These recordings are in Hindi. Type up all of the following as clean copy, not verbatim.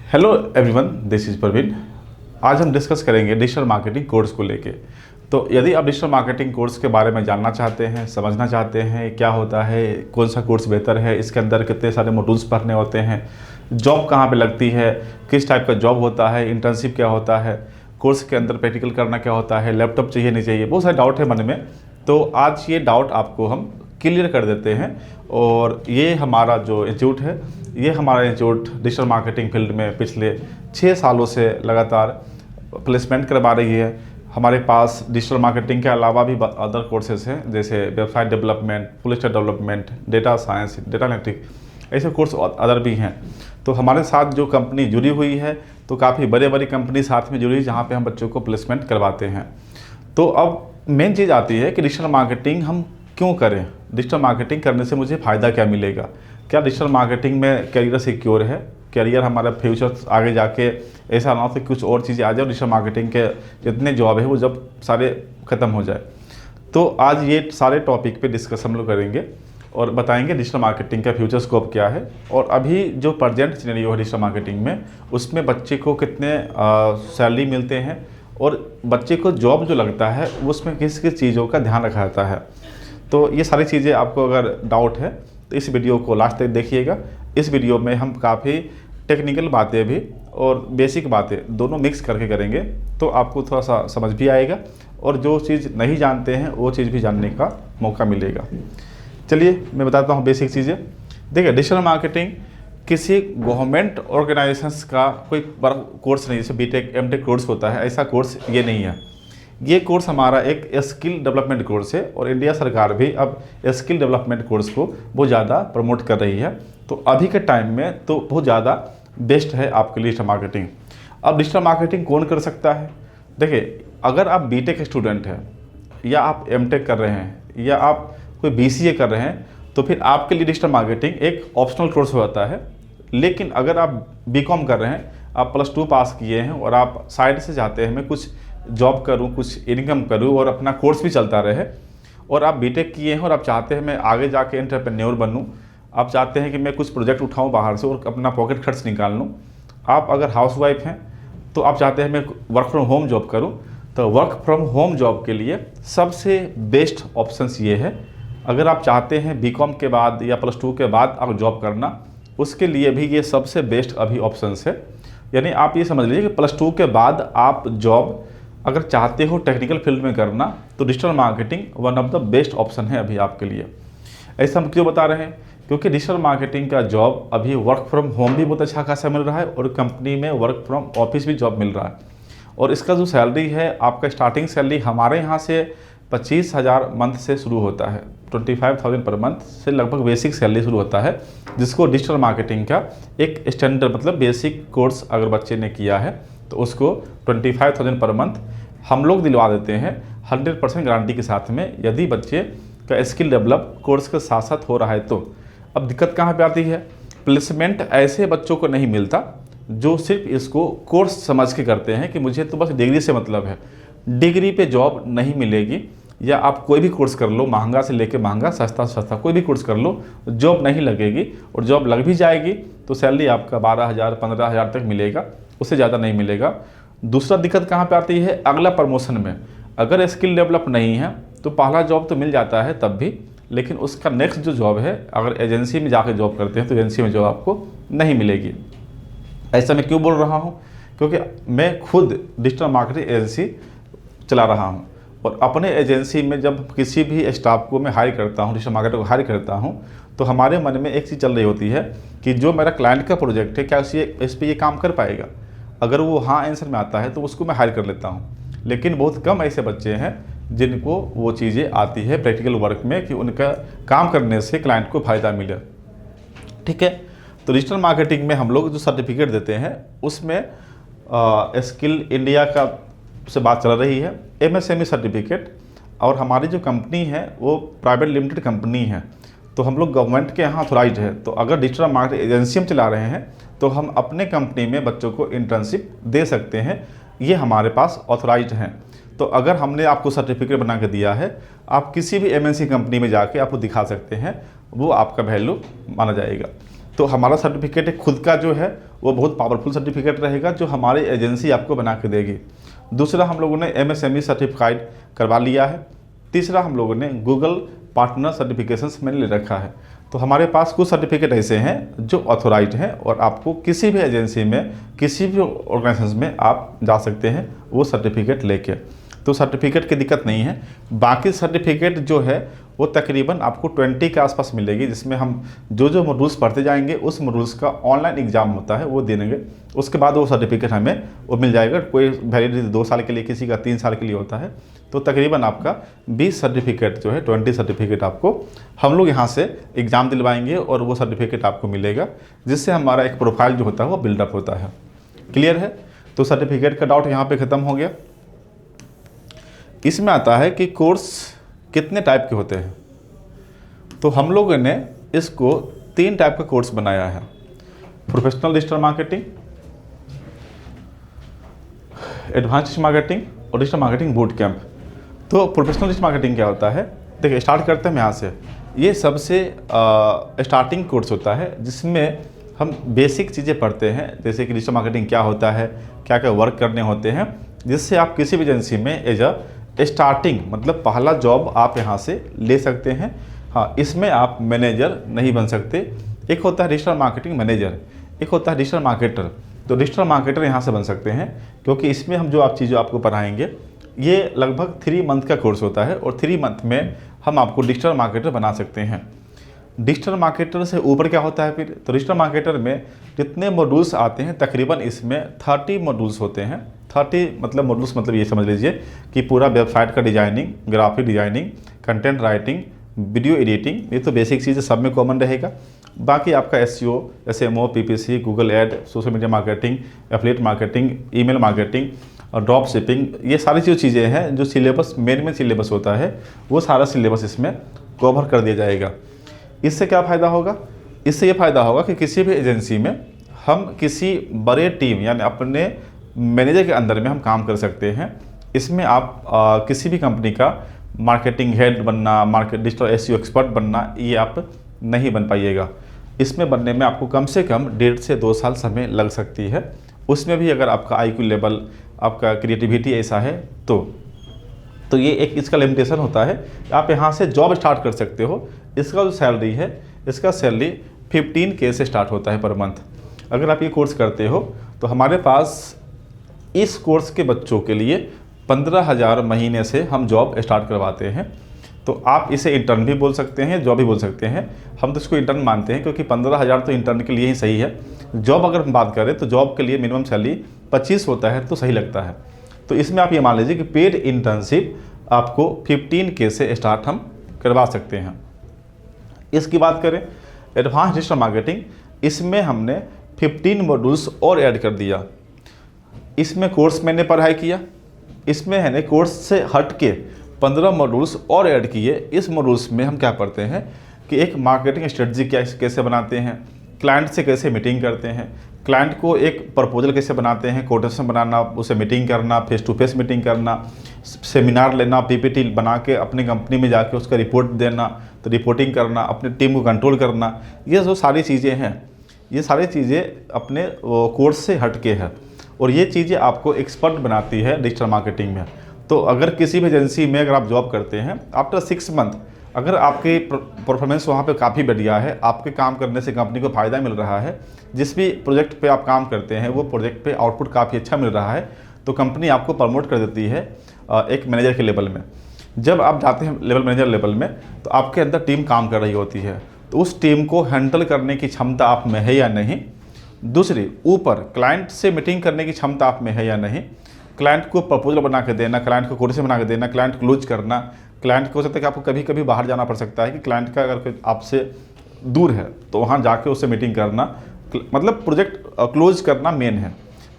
Hello everyone, this is Praveen. आज हम डिस्कस करेंगे डिजिटल मार्केटिंग कोर्स को लेके। तो यदि आप डिजिटल मार्केटिंग कोर्स के बारे में जानना चाहते हैं, समझना चाहते हैं क्या होता है, कौन सा कोर्स बेहतर है, इसके अंदर कितने सारे मॉड्यूल्स पढ़ने होते हैं, जॉब कहाँ पे लगती है, किस टाइप का जॉब होता है, इंटर्नशिप क्या होता है, कोर्स के अंदर प्रैक्टिकल करना क्या होता है, लैपटॉप चाहिए नहीं चाहिए, बहुत सारे डाउट है मन में। तो आज ये डाउट आपको हम क्लियर कर देते हैं। और ये हमारा जो इंस्टीट्यूट है, ये हमारा इंस्टीट्यूट डिजिटल मार्केटिंग फील्ड में पिछले 6 सालों से लगातार प्लेसमेंट करवा रही है। हमारे पास डिजिटल मार्केटिंग के अलावा भी अदर कोर्सेज हैं, जैसे website development, full stack development, data science, data analytics, ऐसे कोर्स अदर भी हैं। तो हमारे साथ जो कंपनी जुड़ी हुई है, तो काफ़ी बड़े बड़ी कंपनी साथ में जुड़ी है जहाँ पे हम बच्चों को प्लेसमेंट करवाते हैं। तो अब मेन चीज़ आती है कि डिजिटल मार्केटिंग हम क्यों करें, डिजिटल मार्केटिंग करने से मुझे फ़ायदा क्या मिलेगा, क्या डिजिटल मार्केटिंग में करियर सिक्योर है, करियर हमारा फ्यूचर आगे जाके ऐसा ना हो कि कुछ और चीज़ें आ जाए, डिजिटल मार्केटिंग के जितने जॉब है वो जब सारे ख़त्म हो जाए। तो आज ये सारे टॉपिक पे डिस्कस हम लोग करेंगे और बताएंगे डिजिटल मार्केटिंग का फ्यूचर स्कोप क्या है, और अभी जो प्रेजेंट सिनेरियो है डिजिटल मार्केटिंग में, उसमें बच्चे को कितने सैलरी मिलते हैं और बच्चे को जॉब जो लगता है उसमें किस किस चीज़ों का ध्यान रखा जाता है। तो ये सारी चीज़ें आपको अगर डाउट है तो इस वीडियो को लास्ट तक देखिएगा। इस वीडियो में हम काफ़ी टेक्निकल बातें भी और बेसिक बातें दोनों मिक्स करके करेंगे, तो आपको थोड़ा सा समझ भी आएगा और जो चीज़ नहीं जानते हैं वो चीज़ भी जानने का मौका मिलेगा। चलिए मैं बताता हूँ बेसिक चीज़ें। देखिए, डिजिटल मार्केटिंग किसी गवर्नमेंट ऑर्गेनाइजेशंस का कोई बड़ा कोर्स नहीं, जैसे बीटेक एमटेक कोर्स होता है, ऐसा कोर्स ये नहीं है। ये कोर्स हमारा एक स्किल डेवलपमेंट कोर्स है और इंडिया सरकार भी अब स्किल डेवलपमेंट कोर्स को बहुत ज़्यादा प्रमोट कर रही है। तो अभी के टाइम में तो बहुत ज़्यादा बेस्ट है आपके लिए डिजिटल मार्केटिंग। अब डिजिटल मार्केटिंग कौन कर सकता है? देखिए, अगर आप बीटेक स्टूडेंट हैं या आप एमटेक कर रहे हैं या आप कोई बीसीए कर रहे हैं, तो फिर आपके लिए डिजिटल मार्केटिंग एक ऑप्शनल कोर्स होता है। लेकिन अगर आप बीकॉम कर रहे हैं, आप +2 पास किए हैं और आप साइड से चाहते हैं मैं कुछ जॉब करूं, कुछ इनकम करूं और अपना कोर्स भी चलता रहे, और आप बीटेक किए हैं और आप चाहते हैं मैं आगे जाके एंटरप्रेन्योर बनूं, आप चाहते हैं कि मैं कुछ प्रोजेक्ट उठाऊं बाहर से और अपना पॉकेट खर्च निकाल लूं, आप अगर हाउसवाइफ हैं तो आप चाहते हैं मैं वर्क फ्रॉम होम जॉब करूं, तो वर्क फ्रॉम होम जॉब के लिए सबसे बेस्ट ऑप्शंस ये है। अगर आप चाहते हैं बीकॉम के बाद या +2 के बाद आप जॉब करना, उसके लिए भी ये सबसे बेस्ट अभी ऑप्शंस है। यानी आप ये समझ लीजिए कि +2 के बाद आप जॉब अगर चाहते हो टेक्निकल फील्ड में करना, तो digital marketing one of the best option है अभी आपके लिए। ऐसा हम क्यों बता रहे हैं? क्योंकि डिजिटल मार्केटिंग का जॉब अभी वर्क फ्रॉम होम भी बहुत अच्छा खासा मिल रहा है और कंपनी में वर्क फ्रॉम ऑफिस भी जॉब मिल रहा है। और इसका जो सैलरी है, आपका स्टार्टिंग सैलरी हमारे यहाँ से 25,000 मंथ से शुरू होता है, 25,000 पर मंथ से लगभग बेसिक सैलरी शुरू होता है, जिसको डिजिटल मार्केटिंग का एक स्टैंडर्ड मतलब बेसिक कोर्स अगर बच्चे ने किया है तो उसको 25,000 पर मंथ हम लोग दिलवा देते हैं 100% गारंटी के साथ में, यदि बच्चे का स्किल डेवलप कोर्स के साथ साथ हो रहा है तो। अब दिक्कत कहाँ पे आती है? प्लेसमेंट ऐसे बच्चों को नहीं मिलता जो सिर्फ इसको कोर्स समझ के करते हैं कि मुझे तो बस डिग्री से मतलब है। डिग्री पे जॉब नहीं मिलेगी, या आप कोई भी कोर्स कर लो, महंगा से लेके महंगा, सस्ता से सस्ता कोई भी कोर्स कर लो, जॉब नहीं लगेगी, और जॉब लग भी जाएगी तो सैलरी आपका 12,000 15,000 तक मिलेगा, उससे ज़्यादा नहीं मिलेगा। दूसरा दिक्कत कहाँ पे आती है? अगला प्रमोशन में अगर स्किल डेवलप नहीं है तो पहला जॉब तो मिल जाता है तब भी, लेकिन उसका नेक्स्ट जो जॉब है, अगर एजेंसी में जाकर जॉब करते हैं तो एजेंसी में जॉब आपको नहीं मिलेगी। ऐसा मैं क्यों बोल रहा हूँ? क्योंकि मैं खुद डिजिटल मार्केटिंग एजेंसी चला रहा हूँ और अपने एजेंसी में जब किसी भी स्टाफ को मैं हायर करता हूँ, डिजिटल मार्केटर को हायर करता हूँ, तो हमारे मन में एक चीज़ चल रही होती है कि जो मेरा क्लाइंट का प्रोजेक्ट है, क्या इस पर ये काम कर पाएगा। अगर वो हाँ आंसर में आता है तो उसको मैं हायर कर लेता हूँ। लेकिन बहुत कम ऐसे बच्चे हैं जिनको वो चीज़ें आती है प्रैक्टिकल वर्क में कि उनका काम करने से क्लाइंट को फ़ायदा मिले। ठीक है, तो डिजिटल मार्केटिंग में हम लोग जो सर्टिफिकेट देते हैं उसमें स्किल इंडिया का से बात चल रही है, MSME सर्टिफिकेट, और हमारी जो कंपनी है वो प्राइवेट लिमिटेड कंपनी है, तो हम लोग गवर्नमेंट के यहाँ ऑथोराइज है। तो अगर डिजिटल मार्केटिंग एजेंसी हम चला रहे हैं तो हम अपने कंपनी में बच्चों को इंटर्नशिप दे सकते हैं, ये हमारे पास ऑथोराइज हैं। तो अगर हमने आपको सर्टिफिकेट बना के दिया है, आप किसी भी MNC कंपनी में जाके आपको दिखा सकते हैं, वो आपका वैल्यू माना जाएगा। तो हमारा सर्टिफिकेट खुद का जो है वो बहुत पावरफुल सर्टिफिकेट रहेगा जो हमारी एजेंसी आपको बना के देगी। दूसरा, हम लोगों ने MSME सर्टिफाइड करवा लिया है। तीसरा, हम लोगों ने गूगल पार्टनर सर्टिफिकेशंस मैंने ले रखा है। तो हमारे पास कुछ सर्टिफिकेट ऐसे हैं जो ऑथोराइज्ड हैं और आपको किसी भी एजेंसी में, किसी भी ऑर्गेनाइजेशन में आप जा सकते हैं वो सर्टिफिकेट लेके। तो सर्टिफिकेट की दिक्कत नहीं है। बाकी सर्टिफिकेट जो है वो तकरीबन आपको 20 के आसपास मिलेगी, जिसमें हम जो जो मॉड्यूल्स पढ़ते जाएंगे उस मॉड्यूल्स का ऑनलाइन एग्जाम होता है वो देंगे। उसके बाद वो सर्टिफिकेट हमें वो मिल जाएगा। कोई वैलिडिटी 2 साल के लिए, किसी का 3 साल के लिए होता है। तो तकरीबन आपका 20 सर्टिफिकेट जो है, 20 सर्टिफिकेट आपको हम लोग यहाँ से एग्ज़ाम दिलवाएंगे और वो सर्टिफिकेट आपको मिलेगा, जिससे हमारा एक प्रोफाइल जो होता है वो बिल्डअप होता है। क्लियर है? तो सर्टिफिकेट का डाउट यहाँ पे ख़त्म हो गया। इसमें आता है कि कोर्स कितने टाइप के होते हैं। तो हम लोगों ने इसको 3 टाइप का कोर्स बनाया है: professional digital marketing, advance marketing और डिजिटल मार्केटिंग बूट कैंप। तो प्रोफेशनल डिजिटल मार्केटिंग क्या होता है? देखिए, स्टार्ट करते हैं हम यहाँ से। ये सबसे स्टार्टिंग कोर्स होता है जिसमें हम बेसिक चीज़ें पढ़ते हैं, जैसे कि डिजिटल मार्केटिंग क्या होता है, क्या क्या वर्क करने होते हैं, जिससे आप किसी भी एजेंसी में एज स्टार्टिंग मतलब पहला जॉब आप यहाँ से ले सकते हैं। हाँ, इसमें आप मैनेजर नहीं बन सकते। एक होता है डिजिटल मार्केटिंग मैनेजर, एक होता है डिजिटल मार्केटर। तो डिजिटल मार्केटर यहाँ से बन सकते हैं, क्योंकि इसमें हम जो चीज़ें आपको पढ़ाएंगे ये लगभग 3 मंथ का कोर्स होता है और 3 मंथ में हम आपको डिजिटल मार्केटर बना सकते हैं। डिजिटल मार्केटर से ऊपर क्या होता है फिर? तो डिजिटल मार्केटर में जितने मॉड्यूल्स आते हैं तकरीबन इसमें 30 मॉड्यूल्स होते हैं। 30 मतलब मॉड्यूल्स मतलब ये समझ लीजिए कि पूरा वेबसाइट का designing, graphic designing, content writing, video editing, ये तो बेसिक चीज़ें सब में कॉमन रहेगा। बाकी आपका SEO, SMO, PPC, Google add, social media marketing, affiliate marketing, email marketing और ड्रॉप शिपिंग, ये सारी जो चीज़ें हैं जो सिलेबस मेन सिलेबस होता है वो सारा सिलेबस इसमें कवर कर दिया जाएगा। इससे क्या फ़ायदा होगा? इससे ये फ़ायदा होगा कि किसी भी एजेंसी में हम किसी बड़े टीम यानी अपने मैनेजर के अंदर में हम काम कर सकते हैं। इसमें आप किसी भी कंपनी का मार्केटिंग हेड बनना, मार्केट डिजिटल SEO एक्सपर्ट बनना, ये आप नहीं बन पाइएगा। इसमें बनने में आपको कम से कम 1.5 से 2 साल समय लग सकती है। उसमें भी अगर आपका IQ लेवल, आपका क्रिएटिविटी ऐसा है तो ये एक इसका लिमिटेशन होता है। आप यहाँ से जॉब स्टार्ट कर सकते हो। इसका जो सैलरी है, इसका सैलरी 15K से स्टार्ट होता है पर मंथ। अगर आप ये कोर्स करते हो तो हमारे पास इस कोर्स के बच्चों के लिए 15,000 महीने से हम जॉब स्टार्ट करवाते हैं। तो आप इसे इंटर्न भी बोल सकते हैं, जॉब भी बोल सकते हैं। हम तो इसको इंटर्न मानते हैं क्योंकि 15,000 तो इंटर्न के लिए ही सही है। जॉब अगर हम बात करें तो जॉब के लिए मिनिमम सैलरी 25 होता है तो सही लगता है। तो इसमें आप ये मान लीजिए कि पेड इंटर्नशिप आपको 15K से स्टार्ट हम करवा सकते हैं। इसकी बात करें एडवांस डिजिटल मार्केटिंग, इसमें हमने 15 मॉड्यूल्स और ऐड कर दिया। इसमें कोर्स मैंने पढ़ाई किया, इसमें है ना कोर्स से हट के 15 मॉड्यूल्स और ऐड किए। इस मॉड्यूल्स में हम क्या पढ़ते हैं कि एक मार्केटिंग स्ट्रेटजी कैसे बनाते हैं, क्लाइंट से कैसे मीटिंग करते हैं, क्लाइंट को एक प्रपोजल कैसे बनाते हैं, कोटेशन बनाना, उसे मीटिंग करना, फेस टू फेस मीटिंग करना, सेमिनार लेना, PPT बना के अपनी कंपनी में जाके उसका रिपोर्ट देना, तो रिपोर्टिंग करना, अपने टीम को कंट्रोल करना, ये जो सारी चीज़ें हैं, ये सारी चीज़ें अपने कोर्स से हट के है और ये चीज़ें आपको एक्सपर्ट बनाती है डिजिटल मार्केटिंग में। तो अगर किसी भी एजेंसी में अगर आप जॉब करते हैं, आफ्टर 6 मंथ अगर आपकी परफॉर्मेंस वहाँ पे काफ़ी बढ़िया है, आपके काम करने से कंपनी को फ़ायदा मिल रहा है, जिस भी प्रोजेक्ट पे आप काम करते हैं वो प्रोजेक्ट पे आउटपुट काफ़ी अच्छा मिल रहा है, तो कंपनी आपको प्रमोट कर देती है एक मैनेजर के लेवल में। जब आप जाते हैं मैनेजर लेवल में तो आपके अंदर टीम काम कर रही होती है, तो उस टीम को हैंडल करने की क्षमता आप में है या नहीं। दूसरी, ऊपर क्लाइंट से मीटिंग करने की क्षमता आप में है या नहीं। क्लाइंट को प्रपोजल बना के देना, क्लाइंट को कोटेशन बना के देना, क्लाइंट क्लोज करना। क्लाइंट को हो सकता है कि आपको कभी कभी बाहर जाना पड़ सकता है कि क्लाइंट का अगर आपसे दूर है तो वहाँ जाके उससे मीटिंग करना, मतलब प्रोजेक्ट क्लोज करना मेन है।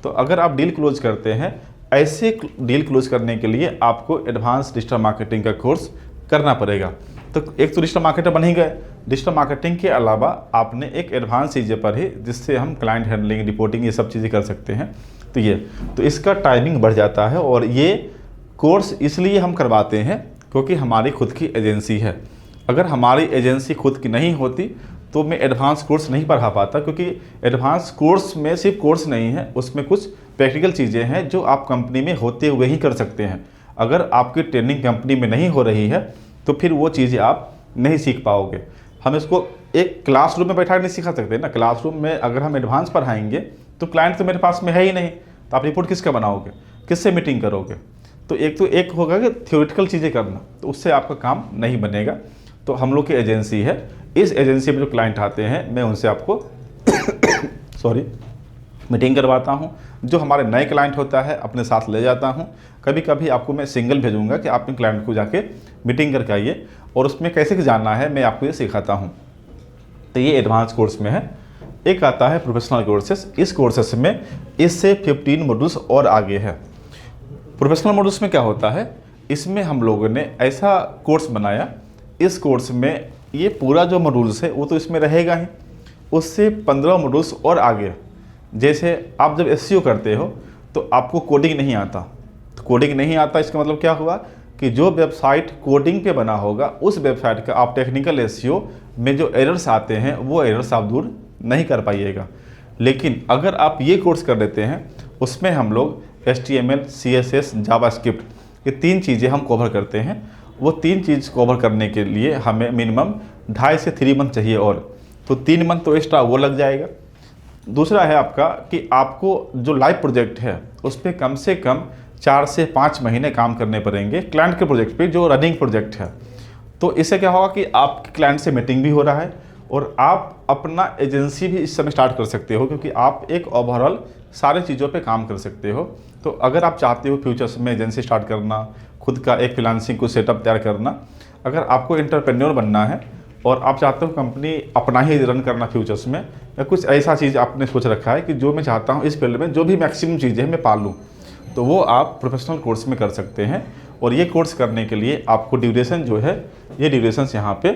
तो अगर आप डील क्लोज करते हैं, ऐसे डील क्लोज करने के लिए आपको एडवांस डिजिटल मार्केटिंग का कोर्स करना पड़ेगा। तो एक तो डिजिटल मार्केटर बन ही गए, डिजिटल मार्केटिंग के अलावा आपने एक एडवांस चीज़ें पढ़ी जिससे हम क्लाइंट हैंडलिंग, रिपोर्टिंग, ये सब चीज़ें कर सकते हैं। तो इसका टाइमिंग बढ़ जाता है और ये कोर्स इसलिए हम करवाते हैं क्योंकि हमारी खुद की एजेंसी है। अगर हमारी एजेंसी खुद की नहीं होती तो मैं एडवांस कोर्स नहीं पढ़ा पाता, क्योंकि एडवांस कोर्स में सिर्फ कोर्स नहीं है, उसमें कुछ प्रैक्टिकल चीज़ें हैं जो आप कंपनी में होते हुए ही कर सकते हैं। अगर आपकी ट्रेनिंग कंपनी में नहीं हो रही है तो फिर वो चीज़ें आप नहीं सीख पाओगे। हम इसको एक क्लासरूम में बैठा नहीं सिखा सकते ना। क्लासरूम में अगर हम एडवांस पढ़ाएंगे तो क्लाइंट तो मेरे पास में है ही नहीं, तो आप रिपोर्ट किसका बनाओगे, किससे मीटिंग करोगे। तो एक होगा कि थ्योरेटिकल चीज़ें करना, तो उससे आपका काम नहीं बनेगा। तो हम लोग की एजेंसी है, इस एजेंसी में जो क्लाइंट आते हैं मैं उनसे आपको सॉरी मीटिंग करवाता हूँ। जो हमारे नए क्लाइंट होता है अपने साथ ले जाता हूँ। कभी कभी आपको मैं सिंगल भेजूंगा कि आप इन क्लाइंट को जाके मीटिंग करके आइए, और उसमें कैसे जानना है मैं आपको ये सिखाता हूँ। तो ये एडवांस कोर्स में है। एक आता है प्रोफेशनल कोर्सेस। इस कोर्सेस में इससे 15 मॉड्यूल्स और आगे है। प्रोफेशनल मॉड्यूल्स में क्या होता है, इसमें हम लोगों ने ऐसा कोर्स बनाया, इस कोर्स में ये पूरा जो मॉड्यूल्स है वो तो इसमें रहेगा ही, उससे 15 मॉड्यूल्स और आगे। जैसे आप जब एसईओ करते हो तो आपको कोडिंग नहीं आता, तो कोडिंग नहीं आता इसका मतलब क्या हुआ कि जो वेबसाइट कोडिंग पे बना होगा उस वेबसाइट का आप टेक्निकल एसईओ में जो एरर्स आते हैं वो एरर्स आप दूर नहीं कर पाइएगा। लेकिन अगर आप ये कोर्स कर लेते हैं, उसमें हम लोग HTML, CSS, जावास्क्रिप्ट ये 3 चीज़ें हम कवर करते हैं। वो 3 चीज़ कवर करने के लिए हमें मिनिमम 2.5 से 3 मंथ चाहिए, और तो 3 मंथ तो एक्स्ट्रा वो लग जाएगा। दूसरा है आपका कि आपको जो लाइव प्रोजेक्ट है उस पर कम से कम 4 से 5 महीने काम करने पड़ेंगे, क्लाइंट के प्रोजेक्ट पे जो रनिंग प्रोजेक्ट है। तो इससे क्या होगा कि आपके क्लाइंट से मीटिंग भी हो रहा है और आप अपना एजेंसी भी इस समय स्टार्ट कर सकते हो, क्योंकि आप एक ओवरऑल सारे चीज़ों पे काम कर सकते हो। तो अगर आप चाहते हो फ्यूचर्स में एजेंसी स्टार्ट करना, खुद का एक फ्रीलांसिंग को सेटअप तैयार करना, अगर आपको एंटरप्रेन्योर बनना है और आप चाहते हो कंपनी अपना ही रन करना फ्यूचर्स में, या कुछ ऐसा चीज़ आपने सोच रखा है कि जो मैं चाहता हूँ इस फील्ड में जो भी मैक्सिमम चीज़ें हैं मैं पाल लूँ, तो वो आप प्रोफेशनल कोर्स में कर सकते हैं। और ये कोर्स करने के लिए आपको ड्यूरेशन जो है, ये ड्यूरेशन यहाँ पे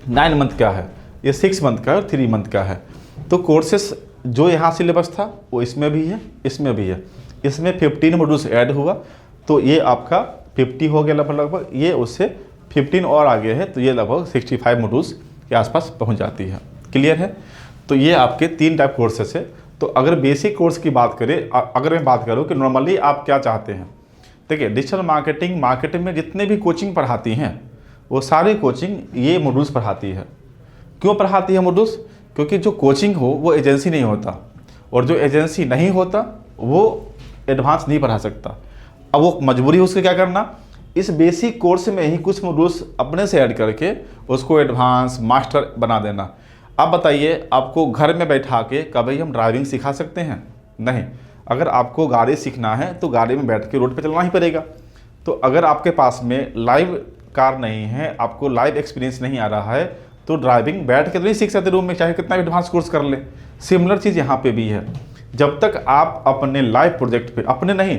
9 मंथ का है, ये 6 मंथ का और 3 मंथ का है। तो कोर्सेस जो यहाँ सिलेबस था वो इसमें भी है, इसमें भी है। इसमें 15 मॉड्यूल्स ऐड हुआ, तो ये आपका 50 हो गया लगभग। ये उससे 15 और आगे है, तो ये लगभग 65 मॉड्यूल्स के आसपास पहुँच जाती है। क्लियर है। तो ये आपके 3 टाइप कोर्सेस है। तो अगर बेसिक कोर्स की बात करें, अगर मैं बात करूँ कि नॉर्मली आप क्या चाहते हैं, देखिए डिजिटल मार्केटिंग में जितने भी कोचिंग पढ़ाती हैं वो सारे कोचिंग ये मॉड्यूल्स पढ़ाती है। क्यों पढ़ाती है मॉड्यूल्स? क्योंकि जो कोचिंग हो वो एजेंसी नहीं होता, और जो एजेंसी नहीं होता वो एडवांस नहीं पढ़ा सकता। अब वो मजबूरी है उसके क्या करना, इस बेसिक कोर्स में ही कुछ मॉड्यूल्स अपने से ऐड करके उसको एडवांस मास्टर बना देना। अब बताइए, आपको घर में बैठा के कभी हम ड्राइविंग सिखा सकते हैं? नहीं। अगर आपको गाड़ी सीखना है तो गाड़ी में बैठ के रोड पे चलना ही पड़ेगा। तो अगर आपके पास में लाइव कार नहीं है, आपको लाइव एक्सपीरियंस नहीं आ रहा है, तो ड्राइविंग बैठ के तो नहीं सीख सकते रूम में, चाहे कितना भी एडवांस कोर्स कर लें। सिमिलर चीज़ यहाँ पे भी है। जब तक आप अपने लाइव प्रोजेक्ट पे, अपने नहीं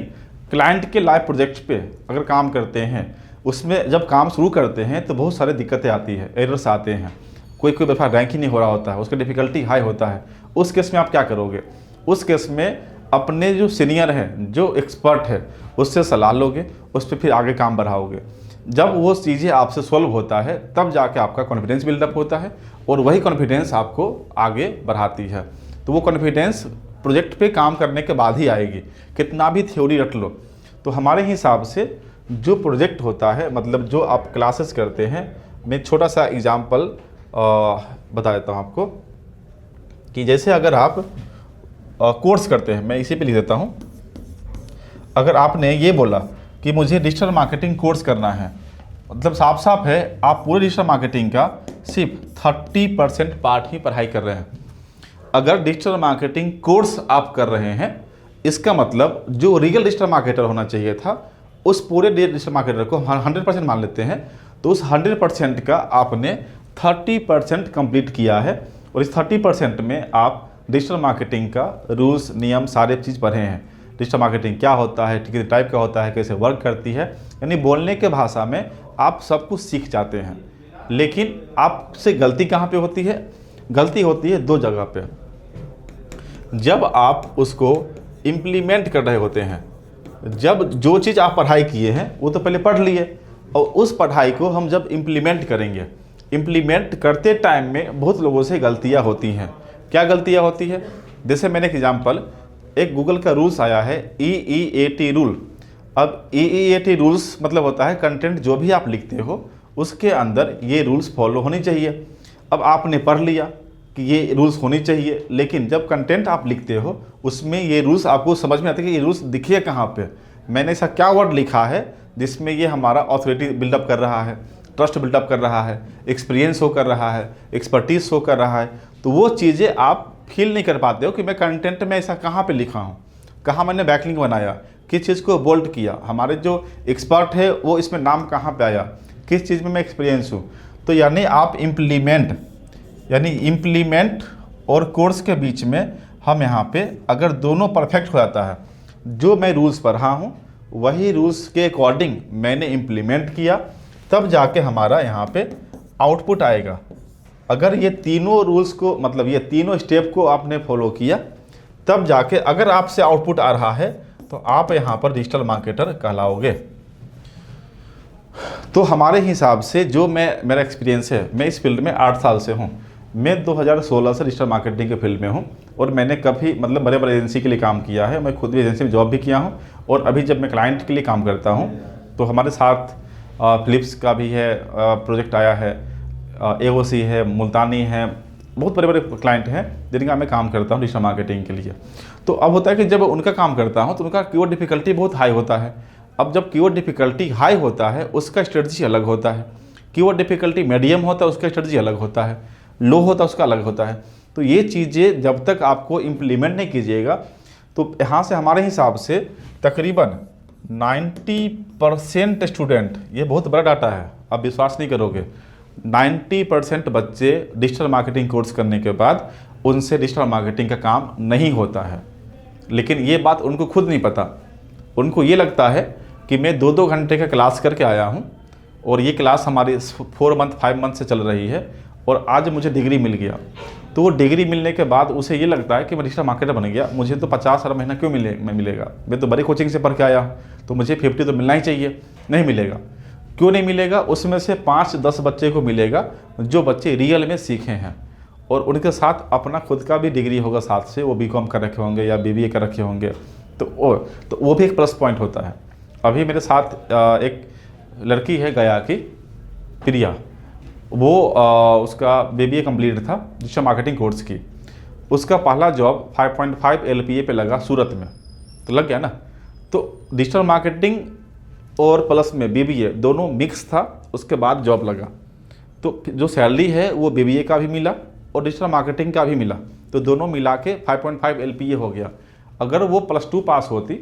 क्लाइंट के लाइव प्रोजेक्ट पे अगर काम करते हैं, उसमें जब काम शुरू करते हैं तो बहुत सारी दिक्कतें आती है, एरर्स आते हैं, कोई दफ़ा रैंक ही नहीं हो रहा होता है, उसका डिफ़िकल्टी हाई होता है। उस केस में आप क्या करोगे? उस केस में अपने जो सीनियर हैं, जो एक्सपर्ट है, उससे सलाह लोगे, उस पर फिर आगे काम बढ़ाओगे। जब वो चीज़ें आपसे सॉल्व होता है तब जाके आपका कॉन्फिडेंस बिल्डअप होता है, और वही कॉन्फिडेंस आपको आगे बढ़ाती है। तो वो कॉन्फिडेंस प्रोजेक्ट पे काम करने के बाद ही आएगी। कितना भी थ्योरी रट लो, तो हमारे हिसाब से जो प्रोजेक्ट होता है, मतलब जो आप क्लासेस करते हैं, मैं छोटा सा एग्जाम्पल बता देता हूँ आपको कि जैसे अगर आप कोर्स करते हैं, मैं इसी पे लिख देता हूँ। अगर आपने ये बोला कि मुझे डिजिटल मार्केटिंग कोर्स करना है, मतलब साफ साफ है आप पूरे डिजिटल मार्केटिंग का सिर्फ 30% पार्ट ही पढ़ाई कर रहे हैं। अगर डिजिटल मार्केटिंग कोर्स आप कर रहे हैं, इसका मतलब जो रियल डिजिटल मार्केटर होना चाहिए था, उस पूरे डिजिटल मार्केटर को 100% मान लेते हैं, तो उस 100% का आपने 30% कंप्लीट किया है। और इस 30% में आप डिजिटल मार्केटिंग का रूल्स, नियम, सारे चीज़ पढ़े हैं। डिजिटल मार्केटिंग क्या होता है, किस टाइप का होता है, कैसे वर्क करती है, यानी बोलने के भाषा में आप सब कुछ सीख जाते हैं। लेकिन आपसे गलती कहाँ पे होती है? गलती होती है 2 जगह पे। जब आप उसको इम्प्लीमेंट कर रहे होते हैं, जब जो चीज़ आप पढ़ाई किए हैं वो तो पहले पढ़ लिए, और उस पढ़ाई को हम जब इम्प्लीमेंट करेंगे, इम्प्लीमेंट करते टाइम में बहुत लोगों से गलतियां होती हैं। क्या गलतियां होती है? जैसे मैंने एक एग्जांपल, एक गूगल का रूल्स आया है EEAT रूल। अब EEAT रूल्स मतलब होता है कंटेंट जो भी आप लिखते हो उसके अंदर ये रूल्स फॉलो होनी चाहिए। अब आपने पढ़ लिया कि ये रूल्स होनी चाहिए, लेकिन जब कंटेंट आप लिखते हो उसमें ये रूल्स आपको समझ में आते हैं कि ये रूल्स दिखे कहाँ पे, मैंने ऐसा क्या वर्ड लिखा है जिसमें ये हमारा ऑथोरिटी बिल्डअप कर रहा है, ट्रस्ट बिल्डअप कर रहा है, एक्सपीरियंस शो कर रहा है, एक्सपर्टीज शो कर रहा है। तो वो चीज़ें आप फील नहीं कर पाते हो कि मैं कंटेंट में ऐसा कहाँ पे लिखा हूँ, कहाँ मैंने बैकलिंक बनाया, किस चीज़ को बोल्ड किया, हमारे जो एक्सपर्ट है वो इसमें नाम कहाँ पे आया, किस चीज़ में मैं एक्सपीरियंस हूँ। तो यानी आप इम्प्लीमेंट और कोर्स के बीच में हम यहाँ पे अगर दोनों परफेक्ट हो जाता है, जो मैं रूल्स पढ़ा हूँ वही रूल्स के अकॉर्डिंग मैंने इम्प्लीमेंट किया, तब जाके हमारा यहाँ पे आउटपुट आएगा। अगर ये तीनों रूल्स को, मतलब ये तीनों स्टेप को आपने फॉलो किया, तब जाके अगर आपसे आउटपुट आ रहा है तो आप यहाँ पर डिजिटल मार्केटर कहलाओगे। तो हमारे हिसाब से जो मेरा एक्सपीरियंस है, मैं इस फील्ड में 8 साल से हूँ। मैं 2016 से डिजिटल मार्केटिंग के फील्ड में हूँ और मैंने कभी मतलब बड़े बड़े एजेंसी के लिए काम किया है, मैं खुद भी एजेंसी में जॉब भी किया हूँ। और अभी जब मैं क्लाइंट के लिए काम करता हूँ तो हमारे साथ फिलिप्स का भी है प्रोजेक्ट आया है, AOC है, मुल्तानी है, बहुत बड़े बड़े क्लाइंट हैं जिनका मैं काम करता हूँ डिजिटल मार्केटिंग के लिए। तो अब होता है कि जब उनका काम करता हूँ तो उनका कीवर्ड डिफिकल्टी बहुत हाई होता है। अब जब कीवर्ड डिफिकल्टी हाई होता है उसका स्ट्रेटजी अलग होता है, कीवर्ड डिफिकल्टी मीडियम होता है उसका स्ट्रेटजी अलग होता है, लो होता है उसका अलग होता है। तो ये चीज़ें जब तक आपको इम्प्लीमेंट नहीं कीजिएगा तो यहाँ से हमारे हिसाब से तकरीबन 90% स्टूडेंट, ये बहुत बड़ा डाटा है, आप विश्वास नहीं करोगे, 90% बच्चे डिजिटल मार्केटिंग कोर्स करने के बाद उनसे डिजिटल मार्केटिंग का काम नहीं होता है। लेकिन ये बात उनको खुद नहीं पता। उनको ये लगता है कि मैं 2-2 घंटे का क्लास करके आया हूँ और ये क्लास हमारी 4 मंथ 5 मंथ से चल रही है और आज मुझे डिग्री मिल गया। तो वो डिग्री मिलने के बाद उसे ये लगता है कि मैं डिजिटल मार्केटर बन गया, मुझे तो 50,000 महीना क्यों मिलेगा, मैं तो बड़ी कोचिंग से पढ़ के आया हूँ तो मुझे 50 तो मिलना ही चाहिए। नहीं मिलेगा। क्यों नहीं मिलेगा? उसमें से 5-10 बच्चे को मिलेगा जो बच्चे रियल में सीखे हैं और उनके साथ अपना खुद का भी डिग्री होगा साथ से, वो BCom कर रखे होंगे या BBA कर रखे होंगे, तो वो भी एक प्लस पॉइंट होता है। अभी मेरे साथ एक लड़की है गया की, प्रिया, वो उसका BBA कंप्लीट था डिजिटल मार्केटिंग कोर्स की। उसका पहला जॉब 5.5 LPA पे लगा सूरत में, तो लग गया ना। तो डिजिटल मार्केटिंग और प्लस में BBA दोनों मिक्स था, उसके बाद जॉब लगा। तो जो सैलरी है वो BBA का भी मिला और डिजिटल मार्केटिंग का भी मिला, तो दोनों मिला के 5.5 LPA हो गया। अगर वो +2 पास होती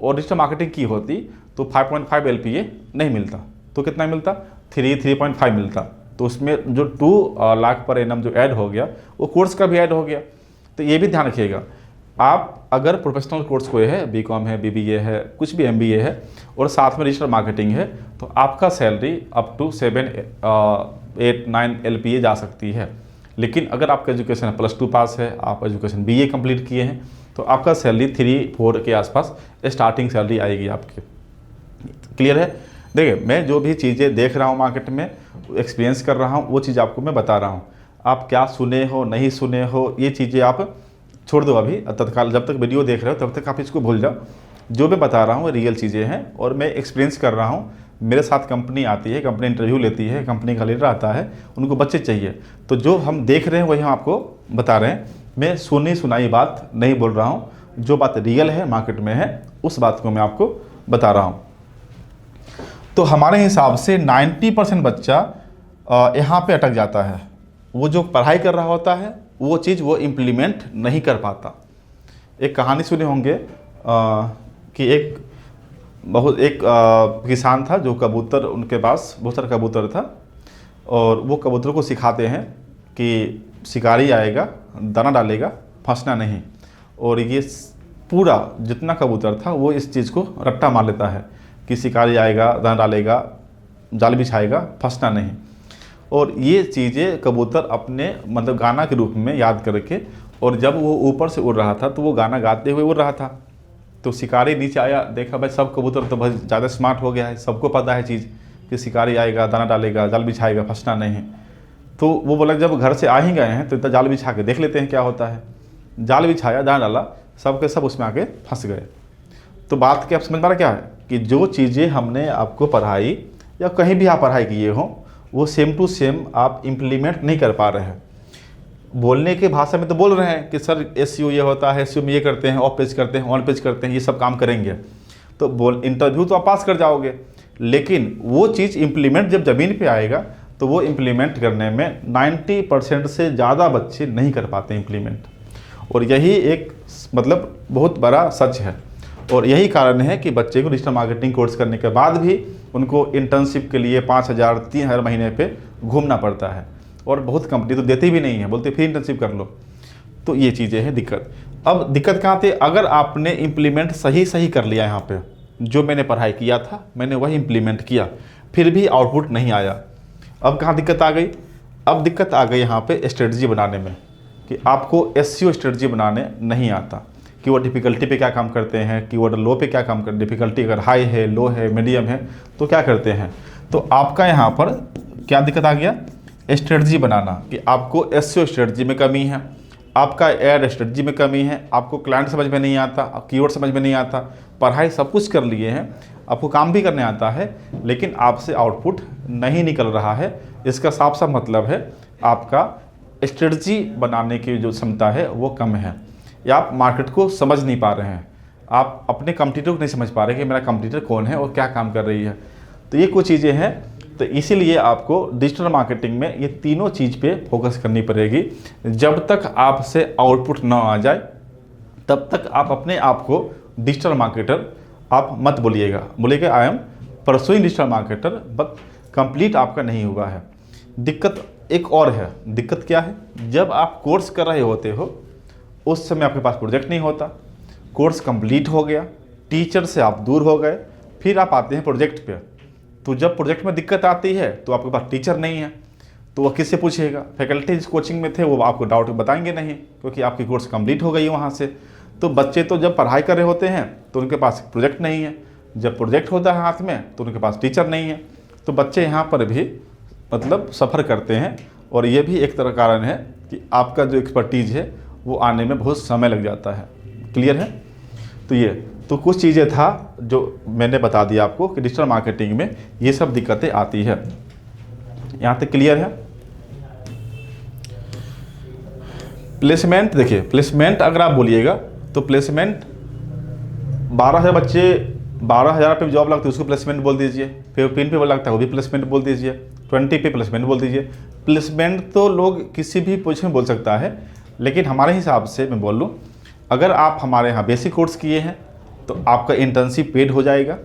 और डिजिटल मार्केटिंग की होती तो 5.5 LPA नहीं मिलता, तो कितना मिलता? 3.5 मिलता। तो उसमें जो 2 लाख पर एनम जो ऐड हो गया वो कोर्स का भी ऐड हो गया। तो ये भी ध्यान रखिएगा, आप अगर प्रोफेशनल कोर्स कोई है, BCom है, BBA है, कुछ भी MBA है और साथ में डिजिटल मार्केटिंग है, तो आपका सैलरी अप टू 7-8-9 LPA जा सकती है। लेकिन अगर आपका एजुकेशन +2 पास है, आप एजुकेशन BA कंप्लीट किए हैं, तो आपका सैलरी 3-4 के आसपास स्टार्टिंग सैलरी आएगी आपकी। क्लियर है? देखिए, मैं जो भी चीज़ें देख रहा हूँ मार्केट में, एक्सपीरियंस कर रहा हूँ, वो चीज़ आपको मैं बता रहा हूँ। आप क्या सुने हो नहीं सुने हो ये चीज़ें आप छोड़ दो अभी तत्काल, जब तक वीडियो देख रहे हो तब तक आप इसको भूल जाओ। जो मैं बता रहा हूँ वो रियल चीज़ें हैं और मैं एक्सपीरियंस कर रहा हूँ। मेरे साथ कंपनी आती है, कंपनी इंटरव्यू लेती है, कंपनी का लीडर आता है, उनको बच्चे चाहिए, तो जो हम देख रहे हैं वही हम आपको बता रहे हैं। मैं सुनी सुनाई बात नहीं बोल रहा हूँ, जो बात रियल है मार्केट में है उस बात को मैं आपको बता रहा हूँ। तो हमारे हिसाब से 90% बच्चा यहाँ पे अटक जाता है। वो जो पढ़ाई कर रहा होता है वो चीज़ वो इम्प्लीमेंट नहीं कर पाता। एक कहानी सुने होंगे कि एक किसान था जो कबूतर, उनके पास बहुत सारा कबूतर था और वो कबूतर को सिखाते हैं कि शिकारी आएगा, दाना डालेगा, फंसना नहीं। और ये पूरा जितना कबूतर था वो इस चीज़ को रट्टा मार लेता है कि शिकारी आएगा, दाना डालेगा, जाल बिछाएगा, फंसना नहीं। और ये चीज़ें कबूतर अपने मतलब गाना के रूप में याद करके, और जब वो ऊपर से उड़ रहा था तो वो गाना गाते हुए उड़ रहा था। तो शिकारी नीचे आया, देखा भाई सब कबूतर तो बहुत ज़्यादा स्मार्ट हो गया है, सबको पता है चीज़ कि शिकारी आएगा, दाना डालेगा, जाल बिछाएगा, फंसना नहीं। तो वो बोला जब घर से आ ही गए हैं तो इतना जाल बिछा के देख लेते हैं क्या होता है। जाल बिछाया, दाना डाला, सब के सब उसमें आके फंस गए। तो बात क्या आप समझ पा रहे क्या है कि जो चीज़ें हमने आपको पढ़ाई या कहीं भी आप पढ़ाई किए हों वो सेम टू सेम आप इम्प्लीमेंट नहीं कर पा रहे हैं। बोलने के भाषा में तो बोल रहे हैं कि सर एसईओ ये होता है, एसईओ में ये करते हैं, ऑफ पेज करते हैं, ऑन पेज करते हैं, ये सब काम करेंगे तो बोल इंटरव्यू तो आप पास कर जाओगे, लेकिन वो चीज़ इम्प्लीमेंट जब ज़मीन पे आएगा तो वो इम्प्लीमेंट करने में 90% से ज़्यादा बच्चे नहीं कर पाते इम्प्लीमेंट। और यही एक मतलब बहुत बड़ा सच है। और यही कारण है कि बच्चे को डिजिटल मार्केटिंग कोर्स करने के बाद भी उनको इंटर्नशिप के लिए 5,000 3,000 महीने पे घूमना पड़ता है। और बहुत कंपनी तो देती भी नहीं है, बोलते फिर इंटर्नशिप कर लो। तो ये चीज़ें हैं दिक्कत। अब दिक्कत कहाँ थी, अगर आपने इम्प्लीमेंट सही कर लिया, यहाँ पे जो मैंने पढ़ाई किया था मैंने वही इम्प्लीमेंट किया, फिर भी आउटपुट नहीं आया, अब कहाँ दिक्कत आ गई। अब दिक्कत आ गई यहाँ पे स्ट्रेटजी बनाने में कि आपको एसईओ स्ट्रेटजी बनाने नहीं आता कि वो डिफ़िकल्टी पे क्या काम करते हैं, कि वो लो पे क्या काम करते हैं, डिफ़िकल्टी अगर हाई है, लो है, मीडियम है तो क्या करते हैं। तो आपका यहाँ पर क्या दिक्कत आ गया, स्ट्रेटजी बनाना, कि आपको एसईओ स्ट्रेटजी में कमी है, आपका एड स्ट्रेटजी में कमी है, आपको क्लाइंट समझ में नहीं आता, कीवर्ड समझ में नहीं आता, पढ़ाई सब कुछ कर लिए हैं, आपको काम भी करने आता है, लेकिन आपसे आउटपुट नहीं निकल रहा है। इसका साफ साफ मतलब है आपका स्ट्रेटजी बनाने की जो क्षमता है वो कम है, या आप मार्केट को समझ नहीं पा रहे हैं, आप अपने कंपटीटर को नहीं समझ पा रहे कि मेरा कंपटीटर कौन है और क्या काम कर रही है। तो ये कुछ चीज़ें हैं। तो इसीलिए आपको डिजिटल मार्केटिंग में ये तीनों चीज़ पे फोकस करनी पड़ेगी। जब तक आपसे आउटपुट ना आ जाए तब तक आप अपने आप को डिजिटल मार्केटर आप मत बोलिएगा I am pursuing digital marketer, but complete आपका नहीं हुआ है। दिक्कत एक और है। दिक्कत क्या है, जब आप कोर्स कर रहे होते हो उस समय आपके पास प्रोजेक्ट नहीं होता, कोर्स कंप्लीट हो गया, टीचर से आप दूर हो गए, फिर आप आते हैं प्रोजेक्ट पे। तो जब प्रोजेक्ट में दिक्कत आती है तो आपके पास टीचर नहीं है, तो वह किससे पूछेगा। फैकल्टी जिस कोचिंग में थे वो आपको डाउट बताएंगे नहीं, क्योंकि आपकी कोर्स कंप्लीट हो गई वहाँ से। तो बच्चे तो जब पढ़ाई कर रहे होते हैं तो उनके पास प्रोजेक्ट नहीं है, जब प्रोजेक्ट होता है हाथ में तो उनके पास टीचर नहीं है। तो बच्चे यहाँ पर भी मतलब सफ़र करते हैं, और ये भी एक तरह कारण है कि आपका जो एक्सपर्टीज़ है वो आने में बहुत समय लग जाता है। क्लियर है। तो ये तो कुछ चीज़ें था जो मैंने बता दिया आपको कि डिजिटल मार्केटिंग में ये सब दिक्कतें आती है। यहाँ तक क्लियर है। प्लेसमेंट देखिए, प्लेसमेंट अगर आप बोलिएगा तो प्लेसमेंट 12,000 बच्चे 12,000 पे जॉब लगती है उसको प्लेसमेंट बोल दीजिए, 15 पे लगता है वो भी प्लेसमेंट बोल दीजिए, 20 पे प्लेसमेंट बोल दीजिए। प्लेसमेंट तो लोग किसी भी पोजीशन में बोल सकता है, लेकिन हमारे हिसाब से मैं बोल लूँ, अगर आप हमारे यहाँ बेसिक कोर्स किए हैं तो आपका इंटर्नशिप पेड हो जाएगा,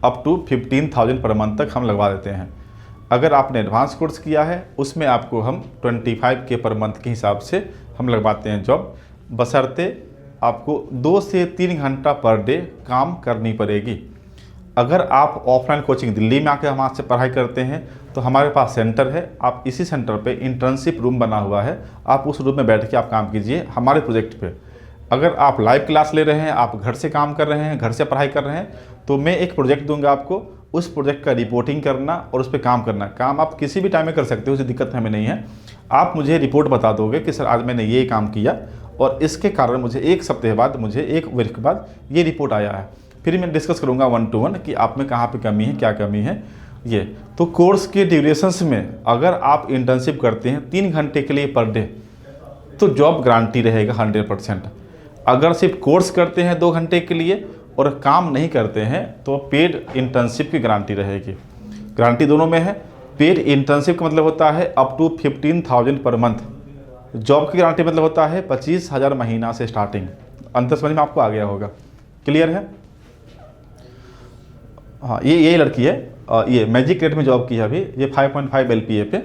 अप टू 15,000 पर मंथ तक हम लगवा देते हैं। अगर आपने एडवांस कोर्स किया है उसमें आपको हम 25K पर मंथ के हिसाब से हम लगवाते हैं जॉब, बशर्ते आपको 2 से 3 घंटा पर डे काम करनी पड़ेगी। अगर आप ऑफलाइन कोचिंग दिल्ली में आकर हमारे से पढ़ाई करते हैं तो हमारे पास सेंटर है, आप इसी सेंटर पे इंटर्नशिप रूम बना हुआ है, आप उस रूम में बैठ के आप काम कीजिए हमारे प्रोजेक्ट पे। अगर आप लाइव क्लास ले रहे हैं, आप घर से काम कर रहे हैं, घर से पढ़ाई कर रहे हैं, तो मैं एक प्रोजेक्ट दूंगा आपको, उस प्रोजेक्ट का रिपोर्टिंग करना और उस पर काम करना। काम आप किसी भी टाइम में कर सकते हो, उससे दिक्कत हमें नहीं है। आप मुझे रिपोर्ट बता दोगे कि सर आज मैंने ये काम किया और इसके कारण मुझे 1 सप्ताह बाद, मुझे 1 वीक के बाद ये रिपोर्ट आया है। फिर मैं डिस्कस करूँगा 1 to 1 कि आप में कहाँ पे कमी है, क्या कमी है ये। तो कोर्स के ड्यूरेशंस में अगर आप इंटर्नशिप करते हैं 3 घंटे के लिए पर डे तो जॉब गारंटी रहेगा 100%। अगर सिर्फ कोर्स करते हैं 2 घंटे के लिए और काम नहीं करते हैं तो पेड इंटर्नशिप की गारंटी रहेगी। गारंटी दोनों में है। पेड इंटर्नशिप का मतलब होता है up to 15,000 per month. Job की गारंटी मतलब होता है 25,000 महीना से स्टार्टिंग। अंतर समझ में आपको आ गया होगा। क्लियर है। हाँ, ये लड़की है, ये मैजिक रेट में जॉब की है अभी, ये 5.5 LPA पे।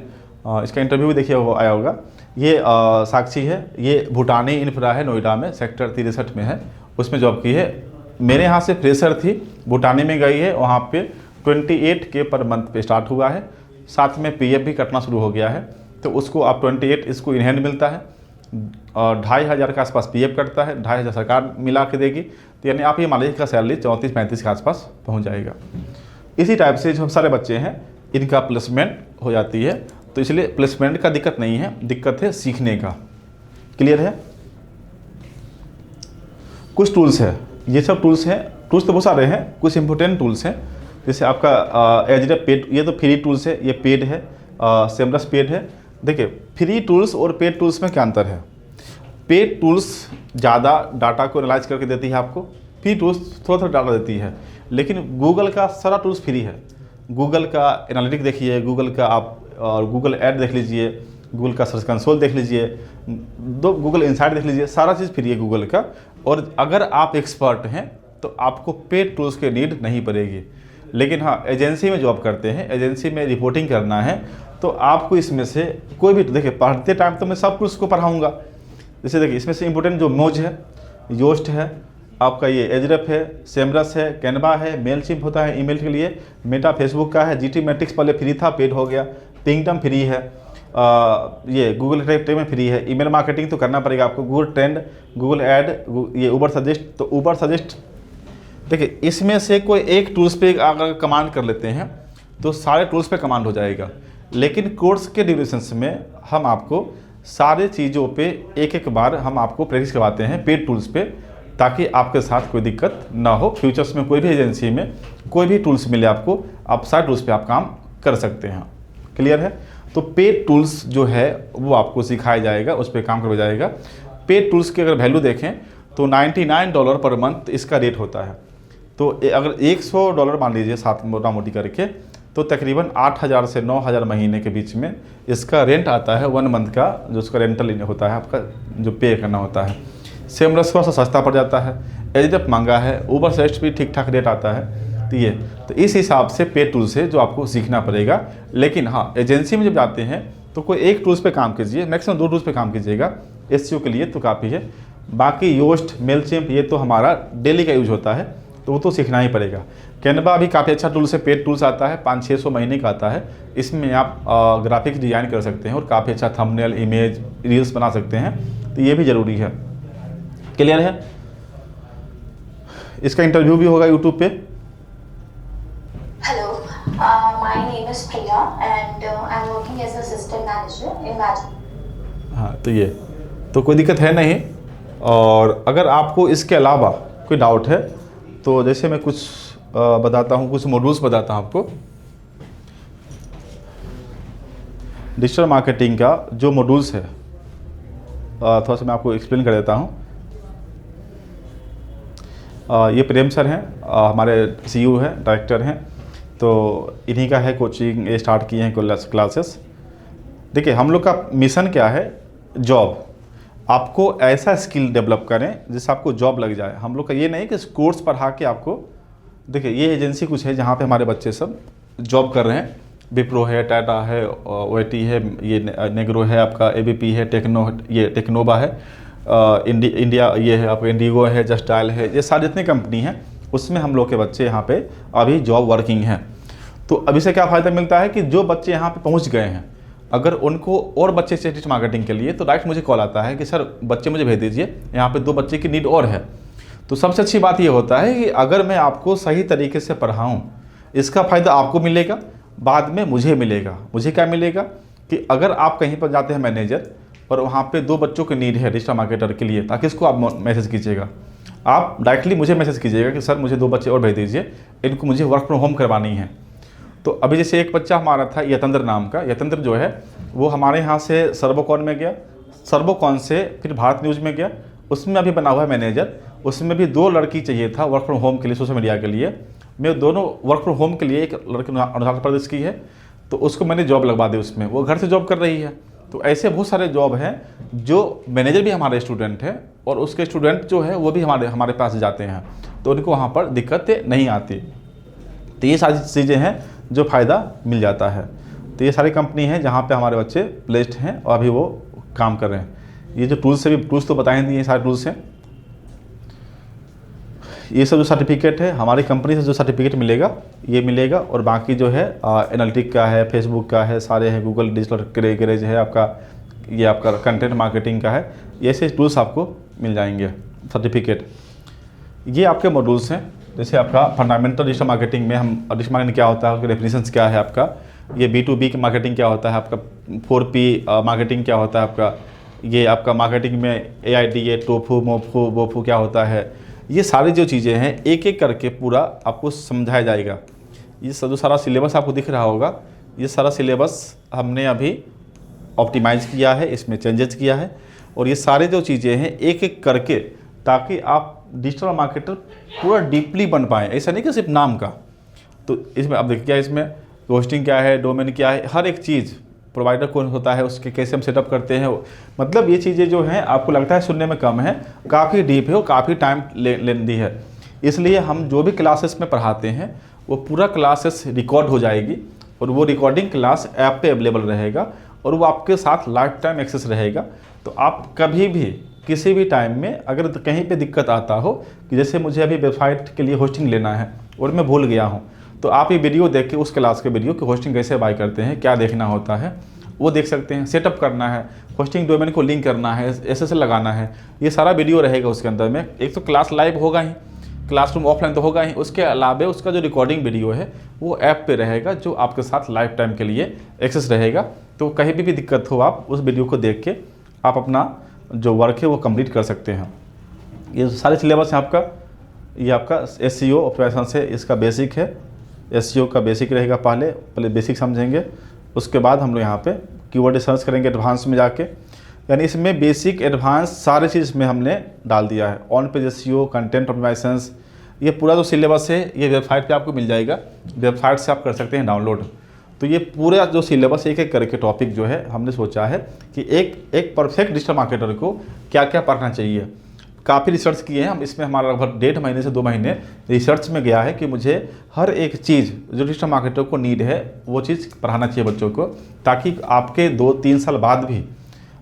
इसका इंटरव्यू भी देखिए आया होगा। ये साक्षी है, ये भूटानी इंफ्रा है, नोएडा में सेक्टर 63 में है, उसमें जॉब की है। मेरे यहाँ से फ्रेशर थी, भूटानी में गई है, वहाँ पे 28K पर मंथ पे स्टार्ट हुआ है, साथ में PF भी कटना शुरू हो गया है। तो उसको आप 28 इसको इन हैंड मिलता है, 2,500 के आसपास PF कटता है, 2,500 सरकार मिला के देगी। तो यानी आप ये मान लीजिए का सैलरी 34-35 के आसपास पहुँच जाएगा। इसी टाइप से जो सारे बच्चे हैं इनका प्लेसमेंट हो जाती है तो इसलिए प्लेसमेंट का दिक्कत नहीं है, दिक्कत है सीखने का। क्लियर है? कुछ टूल्स है, ये सब टूल्स हैं, टूल्स तो बहुत सारे हैं, कुछ इंपॉर्टेंट टूल्स हैं। जैसे आपका एजरा पेड, ये तो फ्री टूल्स है, ये पेड है, सेमरस पेड है। देखिए फ्री टूल्स और पेड टूल्स में क्या अंतर है? पेड टूल्स ज़्यादा डाटा को एनालाइज करके देती है आपको, फ्री टूल्स थोड़ा थोड़ा डाटा देती है। लेकिन गूगल का सारा टूल्स फ्री है। गूगल का एनालिटिक देखिए, गूगल का आप गूगल ऐड देख लीजिए, गूगल का सर्च कंसोल देख लीजिए, दो गूगल इनसाइट देख लीजिए, सारा चीज़ फ्री है गूगल का। और अगर आप एक्सपर्ट हैं तो आपको पेड टूल्स की नीड नहीं पड़ेगी। लेकिन हाँ, एजेंसी में जॉब करते हैं, एजेंसी में रिपोर्टिंग करना है, तो आपको इसमें से कोई भी, देखिए पढ़ते टाइम तो मैं सब टूल्स को पढ़ाऊँगा। जैसे देखिए इसमें से इंपॉर्टेंट जो मोज है, योस्ट है, आपका ये एजरफ है, सेमरस है, कैनवा है, मेलचिम्प होता है ईमेल के लिए, मेटा फेसबुक का है, जीटी मैट्रिक्स पहले फ्री था, पेड हो गया, पिंगटम फ्री है, ये गूगल ट्रेंड में फ्री है। ईमेल मार्केटिंग तो करना पड़ेगा आपको, गूगल ट्रेंड, गूगल ऐड, ये उबर सजेस्ट। तो उबर सजेस्ट देखिए इसमें से कोई एक टूल्स पे अगर कमांड कर लेते हैं तो सारे टूल्स पे कमांड हो जाएगा। लेकिन कोर्स के ड्यूरेशंस में हम आपको सारे चीज़ों पे एक एक बार हम आपको प्रैक्टिस करवाते हैं पेड टूल्स पे, ताकि आपके साथ कोई दिक्कत ना हो। फ्यूचर्स में कोई भी एजेंसी में कोई भी टूल्स मिले आपको, आप सारे टूल्स पे आप काम कर सकते हैं। क्लियर है? तो पेड टूल्स जो है वो आपको सिखाया जाएगा, उस पर काम करवाया जाएगा। पेड टूल्स की अगर वैल्यू देखें तो $99 पर मंथ इसका रेट होता है। तो अगर $100 मान लीजिए साथ मोटा मोटी करके, तो तकरीबन 8,000 से 9,000 महीने के बीच में इसका रेंट आता है 1 मंथ का, जो उसका रेंटल होता है आपका, जो पे करना होता है। सेमरस थोड़ा सा सस्ता पड़ जाता है, एजरफ महंगा है, उबर सजेस्ट भी ठीक ठाक रेट आता है। तो इस हिसाब से पेड टूल्स है जो आपको सीखना पड़ेगा। लेकिन हाँ, एजेंसी में जब जाते हैं तो कोई एक टूल्स पे काम कीजिए, मैक्सिमम 2 टूल्स पे काम कीजिएगा, एसईओ के लिए तो काफ़ी है। बाकी योस्ट, मेलचिम्प ये तो हमारा डेली का यूज होता है, तो वो तो सीखना ही पड़ेगा। कैनवा भी काफ़ी अच्छा टूल्स है, पेड टूल्स आता है, 500-600 महीने का आता है। इसमें आप ग्राफिक्स डिज़ाइन कर सकते हैं और काफ़ी अच्छा थंबनेल, इमेज, रील्स बना सकते हैं, तो ये भी ज़रूरी है। क्लियर है? इसका इंटरव्यू भी होगा यूट्यूब पे। Hello, my name is Priya and I'm working as a assistant manager in Magic। हाँ, तो ये तो कोई दिक्कत है नहीं। और अगर आपको इसके अलावा कोई डाउट है तो जैसे मैं कुछ बताता हूँ, कुछ मॉड्यूल्स बताता हूँ आपको। डिजिटल मार्केटिंग का जो मॉड्यूल्स है थोड़ा सा मैं आपको एक्सप्लेन कर देता हूँ। ये प्रेम सर हैं, हमारे सीईओ हैं, डायरेक्टर हैं, तो इन्हीं का है कोचिंग, ये स्टार्ट किए हैं क्लासेस। देखिए हम लोग का मिशन क्या है? जॉब। आपको ऐसा स्किल डेवलप करें जिससे आपको जॉब लग जाए। हम लोग का ये नहीं कि कोर्स पढ़ा के आपको, देखिए ये एजेंसी कुछ है जहाँ पे हमारे बच्चे सब जॉब कर रहे हैं। विप्रो है, टाटा है, ओएटी है, ये नेग्रो है, आपका एबीपी है, ये टेक्नोवा है, इंडिया ये है, आपका इंडिगो है, जस्ट डायल है, ये सारी जितनी कंपनी हैं उसमें हम लोग के बच्चे यहाँ पे अभी जॉब वर्किंग हैं। तो अभी से क्या फ़ायदा मिलता है कि जो बच्चे यहाँ पे पहुँच गए हैं, अगर उनको और बच्चे चाहिए डिजिटल मार्केटिंग के लिए, तो डायरेक्ट मुझे कॉल आता है कि सर बच्चे मुझे भेज दीजिए, यहाँ पे 2 बच्चे की नीड और है। तो सबसे अच्छी बात ये होता है कि अगर मैं आपको सही तरीके से पढ़ाऊँ, इसका फ़ायदा आपको मिलेगा, बाद में मुझे मिलेगा। मुझे क्या मिलेगा कि अगर आप कहीं पर जाते हैं मैनेजर और वहाँ पे 2 बच्चों की नीड है डिजिटल मार्केटर के लिए, ताकि इसको आप मैसेज कीजिएगा, आप डायरेक्टली मुझे मैसेज कीजिएगा कि सर मुझे 2 बच्चे और भेज दीजिए, इनको मुझे वर्क फ्रॉम होम करवानी है। तो अभी जैसे एक बच्चा हमारा था यतेंद्र नाम का, यतेंद्र जो है वो हमारे यहाँ से सर्वोकॉन में गया, सर्वोकॉन से फिर भारत न्यूज़ में गया, उसमें अभी बना हुआ है मैनेजर। उसमें भी 2 लड़की चाहिए था वर्क फ्रॉम होम के लिए, सोशल मीडिया के लिए। मैं दोनों वर्क फ्रॉम होम के लिए, एक लड़की अरुणाचल प्रदेश की है, तो उसको मैंने जॉब लगवा दी उसमें, वो घर से जॉब कर रही है। तो ऐसे बहुत सारे जॉब हैं जो मैनेजर भी हमारे स्टूडेंट हैं और उसके स्टूडेंट जो है वो भी हमारे पास जाते हैं, तो उनको वहाँ पर दिक्कतें नहीं आती। तो ये सारी चीज़ें हैं जो फ़ायदा मिल जाता है। तो ये सारी कंपनी है जहाँ पे हमारे बच्चे प्लेस्ड हैं और अभी वो काम कर रहे हैं। ये जो टूल्स है, भी टूल्स तो बताए दिए, ये सारे टूल्स हैं। ये सब जो सर्टिफिकेट है हमारी कंपनी से जो सर्टिफिकेट मिलेगा ये मिलेगा, और बाकी जो है एनालिटिक का है, फेसबुक का है, सारे हैं, गूगल डिजिटल गैरेज है आपका, ये आपका कंटेंट मार्केटिंग का है, ये ऐसे टूल्स आपको मिल जाएंगे सर्टिफिकेट। ये आपके मॉड्यूल्स हैं। जैसे आपका फंडामेंटल डिजिटल मार्केटिंग में हम डिजिटल मार्केटिंग क्या होता है, उसके डेफिनेशंस क्या है आपका, ये B2B की मार्केटिंग क्या होता है आपका, 4P मार्केटिंग क्या होता है आपका, ये आपका मार्केटिंग में AIDA, टोफू, मोफू, वोफू क्या होता है, ये सारी जो चीज़ें हैं एक एक करके पूरा आपको समझाया जाएगा। ये जो सारा सिलेबस आपको दिख रहा होगा, ये सारा सिलेबस हमने अभी ऑप्टिमाइज़ किया है, इसमें चेंजेस किया है, और ये सारे जो चीज़ें हैं एक एक करके, ताकि आप डिजिटल मार्केटर पूरा डीपली बन पाएँ। ऐसा नहीं कि सिर्फ नाम का। तो इसमें अब देखिए, इसमें होस्टिंग क्या है, डोमेन क्या है, हर एक चीज़, प्रोवाइडर कौन होता है, उसके कैसे हम सेटअप करते हैं, मतलब ये चीज़ें जो हैं आपको लगता है सुनने में कम है, काफ़ी डीप है और काफ़ी टाइम लेंदी है। इसलिए हम जो भी क्लासेस में पढ़ाते हैं वो पूरा क्लासेस रिकॉर्ड हो जाएगी, और वो रिकॉर्डिंग क्लास ऐप पे अवेलेबल रहेगा, और वो आपके साथ लाइफ टाइम एक्सेस रहेगा। तो आप कभी भी किसी भी टाइम में अगर कहीं पे दिक्कत आता हो, कि जैसे मुझे अभी वेबसाइट के लिए होस्टिंग लेना है और मैं भूल गया हूँ, तो आप ये वीडियो देख के, उस क्लास के वीडियो कि होस्टिंग कैसे बाय करते हैं, क्या देखना होता है, वो देख सकते हैं। सेटअप करना है, होस्टिंग डोमेन को लिंक करना है, ऐसे लगाना है, ये सारा वीडियो रहेगा उसके अंदर में। एक तो क्लास लाइव होगा ही, क्लासरूम ऑफलाइन तो होगा ही, उसके अलावा उसका जो रिकॉर्डिंग वीडियो है वो ऐप पे रहेगा, जो आपके साथ लाइफ टाइम के लिए एक्सेस रहेगा। तो कहीं भी दिक्कत हो, आप उस वीडियो को देख के आप अपना जो वर्क है वो कंप्लीट कर सकते हैं। ये सारे सिलेबस है आपका, ये आपका SEO ऑपरेशन से इसका बेसिक है। SEO का बेसिक रहेगा, पहले बेसिक समझेंगे, उसके बाद हम लोग यहाँ पे कीवर्ड सर्च करेंगे एडवांस में जाके। यानी इसमें बेसिक एडवांस सारी चीज़ में हमने डाल दिया है। On page SEO, content optimisations, ये पूरा जो सिलेबस है ये वेबसाइट पे आपको मिल जाएगा, वेबसाइट से आप कर सकते हैं डाउनलोड। तो ये पूरा जो सिलेबस एक एक करके टॉपिक जो है हमने सोचा है कि एक परफेक्ट डिजिटल मार्केटर को क्या क्या पढ़ना चाहिए। काफ़ी रिसर्च किए हैं हम इसमें, हमारा लगभग 1.5 महीने से 2 महीने रिसर्च में गया है कि मुझे हर एक चीज़ जो डिजिटल मार्केटर को नीड है वो चीज़ पढ़ाना चाहिए बच्चों को, ताकि आपके 2-3 साल बाद भी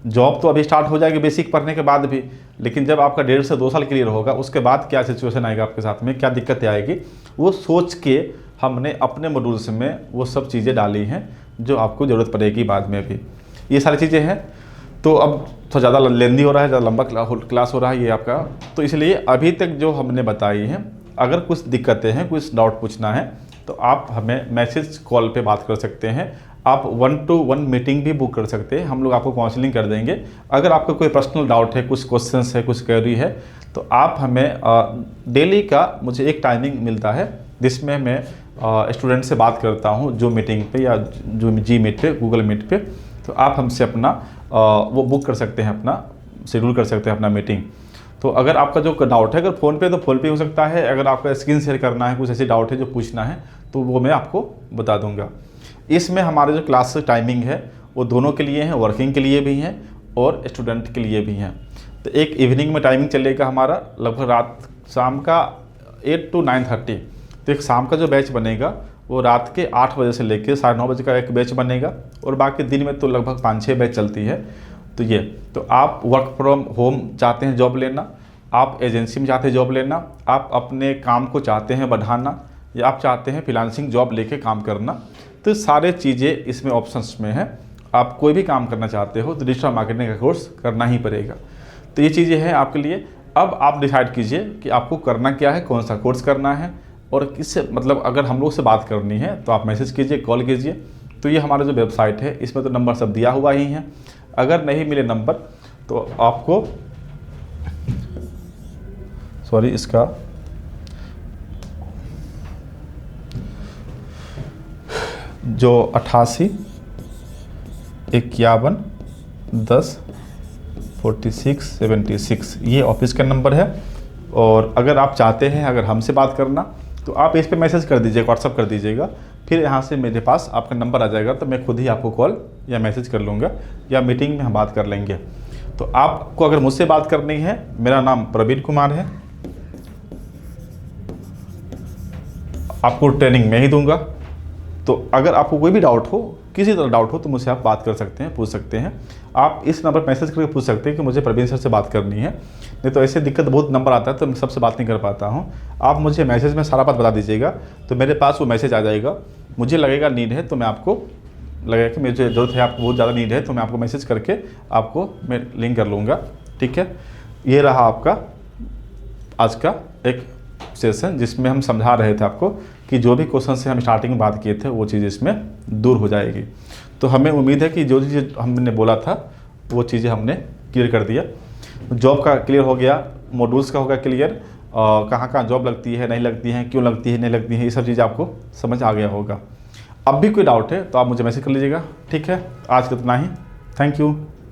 जॉब तो अभी स्टार्ट हो जाएगी बेसिक पढ़ने के बाद भी, लेकिन जब आपका 1.5 से 2 साल क्लियर होगा उसके बाद क्या सिचुएशन आएगा आपके साथ में, क्या दिक्कतें आएगी, वो सोच के हमने अपने मॉड्यूल्स में वो सब चीज़ें डाली हैं जो आपको ज़रूरत पड़ेगी बाद में भी। ये सारी चीज़ें हैं। तो अब थोड़ा ज़्यादा लेंदी हो रहा है, ज़्यादा लंबा क्लास हो रहा है ये आपका, तो इसलिए अभी तक जो हमने बताई हैं, अगर कुछ दिक्कतें हैं, कुछ डाउट पूछना है तो आप हमें मैसेज कॉल पे बात कर सकते हैं। आप 1-to-1 मीटिंग भी बुक कर सकते हैं, हम लोग आपको काउंसलिंग कर देंगे। अगर आपका कोई पर्सनल डाउट है, कुछ क्वेश्चंस है, कुछ क्वेरी है, तो आप हमें डेली का मुझे एक टाइमिंग मिलता है जिसमें मैं स्टूडेंट से बात करता हूँ, जो मीटिंग पे या जो Gmeet पे, गूगल मीट पे। तो आप हमसे अपना वो बुक कर सकते हैं, अपना शेड्यूल कर सकते हैं अपना मीटिंग। तो अगर आपका जो डाउट है, अगर फ़ोन पे तो फ़ोन पे हो सकता है, अगर आपका स्क्रीन शेयर करना है, कुछ ऐसी डाउट है जो पूछना है, तो वो मैं आपको बता दूंगा। इसमें हमारे जो क्लास टाइमिंग है वो दोनों के लिए हैं, वर्किंग के लिए भी हैं और स्टूडेंट के लिए भी हैं। तो एक इवनिंग में टाइमिंग चलेगा हमारा लगभग शाम का 8 to 9:30। तो एक शाम का जो बैच बनेगा वो रात के 8 बजे से लेकर 9:30 बजे का एक बैच बनेगा, और बाकी दिन में तो लगभग 5-6 बैच चलती है। तो आप वर्क फ्रॉम होम चाहते हैं जॉब लेना, आप एजेंसी में चाहते हैं जॉब लेना, आप अपने काम को चाहते हैं बढ़ाना, या आप चाहते हैं फ्रीलांसिंग जॉब लेके काम करना, तो सारे चीज़ें इसमें ऑप्शंस में हैं। आप कोई भी काम करना चाहते हो तो डिजिटल मार्केटिंग का कोर्स करना ही पड़ेगा। तो ये चीज़ें हैं आपके लिए। अब आप डिसाइड कीजिए कि आपको करना क्या है, कौन सा कोर्स करना है, और किससे, मतलब अगर हम लोग से बात करनी है तो आप मैसेज कीजिए, कॉल कीजिए। तो ये हमारा जो वेबसाइट है इसमें तो नंबर सब दिया हुआ ही है। अगर नहीं मिले नंबर तो आपको इसका जो 88 51 10 46 76 ये ऑफिस का नंबर है। और अगर आप चाहते हैं अगर हमसे बात करना तो आप इस पे मैसेज कर दीजिएगा, व्हाट्सअप कर दीजिएगा, फिर यहाँ से मेरे पास आपका नंबर आ जाएगा, तो मैं खुद ही आपको कॉल या मैसेज कर लूँगा, या मीटिंग में हम बात कर लेंगे। तो आपको अगर मुझसे बात करनी है, मेरा नाम प्रवीण कुमार है, आपको ट्रेनिंग मैं ही दूंगा। तो अगर आपको कोई भी डाउट हो, किसी तरह डाउट हो, तो मुझसे आप बात कर सकते हैं, पूछ सकते हैं। आप इस नंबर पर मैसेज करके पूछ सकते हैं कि मुझे प्रवीण सर से बात करनी है। नहीं तो ऐसे दिक्कत बहुत नंबर आता है तो मैं सबसे बात नहीं कर पाता हूँ। आप मुझे मैसेज में सारा बात बता दीजिएगा, तो मेरे पास वो मैसेज आ जाएगा। मुझे लगेगा नीड है तो मैं आपको लगेगा कि मुझे ज़रूरत है, आपको बहुत ज़्यादा नीड है, तो मैं आपको मैसेज करके आपको मैं लिंक कर लूँगा। ठीक है, ये रहा आपका आज का एक सेशन जिसमें हम समझा रहे थे आपको कि जो भी क्वेश्चन से हम स्टार्टिंग में बात किए थे वो चीज़ इसमें दूर हो जाएगी। तो हमें उम्मीद है कि जो चीज़ हमने बोला था वो चीज़ें हमने क्लियर कर दिया। जॉब का क्लियर हो गया, मॉड्यूल्स का होगा क्लियर, कहाँ कहाँ जॉब लगती है नहीं लगती है, क्यों लगती है नहीं लगती है, ये सब चीज़ आपको समझ आ गया होगा। अब भी कोई डाउट है तो आप मुझे मैसेज कर लीजिएगा। ठीक है, आज का इतना ही। Thank you.